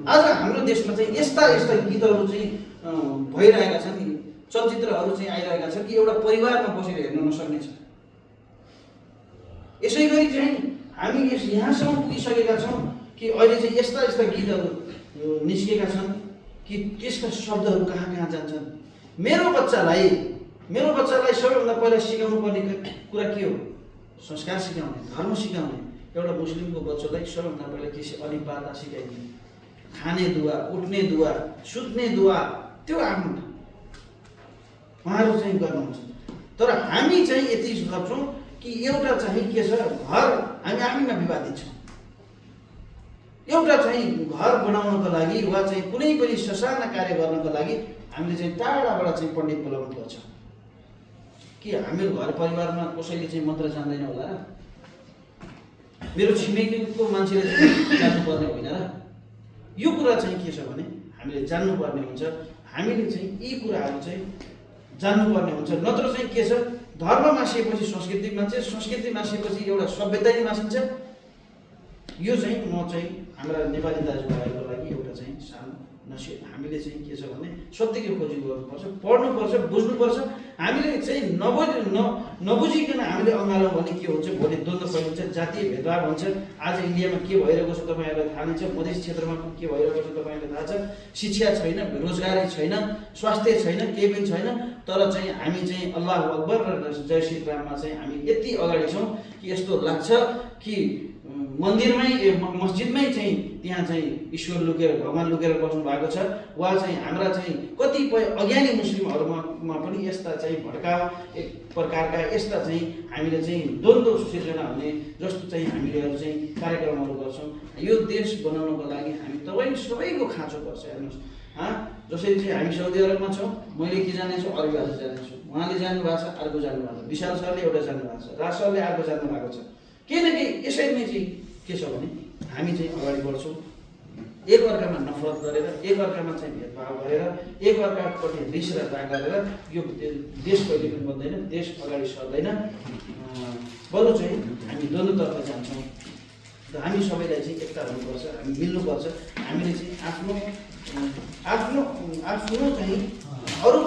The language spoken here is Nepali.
आज हाम्रो देशमा चाहिँ यस्ता यस्ता गीतहरू चाहिँ भइरहेका छन्, चलचित्रहरू चाहिँ आइरहेका छन् कि एउटा परिवारमा बसेर हेर्न नसक्ने छ। यसै गरी चाहिँ हामी यहाँसम्म पुगिसकेका छौँ कि अहिले चाहिँ यस्ता यस्ता गीतहरू निस्केका छन् कि त्यसका शब्दहरू कहाँ कहाँ जान्छन्। मेरो बच्चालाई सबैभन्दा पहिला सिकाउनु पर्ने कुरा के हो? संस्कार सिकाउने, धर्म सिकाउने। एउटा मुस्लिमको बच्चालाई सबैभन्दा पहिला के अलिपाता सिकाइदिने, खाने दुआ, उठ्ने दुआ, सुत्ने दुआ, त्यो आफ्नो उहाँहरू चाहिँ गर्नुहुन्छ। तर हामी चाहिँ यति गर्छौँ कि एउटा चाहिँ के छ, घर हामी आफैमा विवादित छौँ। एउटा चाहिँ घर बनाउनको लागि वा चाहिँ कुनै पनि ससाना कार्य गर्नको लागि हामीले चाहिँ टाढाबाट चाहिँ पण्डित बोलाउनु पर्छ कि हाम्रो घर परिवारमा कसैले चाहिँ मन्त्र जान्दैन होला र? मेरो छिमेकीको मान्छेले चाहिँ जान्नुपर्ने होइन र? यो कुरा चाहिँ के छ भने हामीले जान्नुपर्ने हुन्छ। हामीले चाहिँ यी कुराहरू चाहिँ जान्नुपर्ने हुन्छ। नत्र चाहिँ के छ, धर्म मासिएपछि संस्कृति मान्छे, संस्कृति मासिएपछि एउटा सभ्यता नै मासिन्छ। यो चाहिँ म चाहिँ हाम्रा नेपाली दाजुभाइहरूको लागि एउटा चाहिँ सानो नसिहत। हामीले चाहिँ के छ भने सत्यको खोजी गर्नुपर्छ, पढ्नुपर्छ, बुझ्नुपर्छ। हामीले चाहिँ नबुझिकन हामीले अँगाल्यौँ भने के हुन्छ, भोलि द्वन्द्व फैलिन्छ, जातीय भेदभाव हुन्छ। आज इन्डियामा के भइरहेको छ तपाईँहरूलाई थाहा नै छ, मधेस क्षेत्रमा के भइरहेको छ तपाईँहरूलाई थाहा छ। शिक्षा छैन, रोजगारी छैन, स्वास्थ्य छैन, केही पनि छैन। तर चाहिँ हामी चाहिँ अल्लाह अकबर र जय श्री राममा चाहिँ हामी यति अगाडि छौँ कि यस्तो लाग्छ कि मन्दिरमै मस्जिदमै चाहिँ त्यहाँ चाहिँ ईश्वर लुकेर, भगवान् लुकेर बस्नु भएको छ। वा चाहिँ हाम्रा चाहिँ कतिपय अज्ञानी मुस्लिमहरूमा पनि यस्ता चाहिँ भड्काव एक प्रकारका यस्ता चाहिँ हामीले चाहिँ द्वन्द्व सिर्जना हुने जस्तो चाहिँ हामीहरू चाहिँ कार्यक्रमहरू गर्छौँ। यो देश बनाउनको लागि हामी तपाईँ सबैको खाँचो पर्छ। हेर्नुहोस्, जसरी चाहिँ हामी साउदी अरबमा छौँ, मैले के जानेछु, अरबी भाषा जानेछु, उहाँले जान्नुभएको छ, अर्को जान्नुभएको छ, विशाल सरले एउटा जान्नुभएको छ, राज सरले अर्को जान्नुभएको छ। केही न केही यसरी नै चाहिँ के छ भने हामी चाहिँ अगाडि बढ्छौँ। एकअर्कामा नफरत गरेर, एकअर्कामा चाहिँ भेदभाव गरेर, एकअर्कापट्टि रिस र राग गरेर यो देश कहिले पनि बन्दैन, देश अगाडि सर्दैन। बरु चाहिँ हामी द्वन्द्वतर्फ जान्छौँ। र हामी सबैलाई चाहिँ एकता हुनुपर्छ, हामी मिल्नुपर्छ। हामीले चाहिँ आफ्नो चाहिँ अरू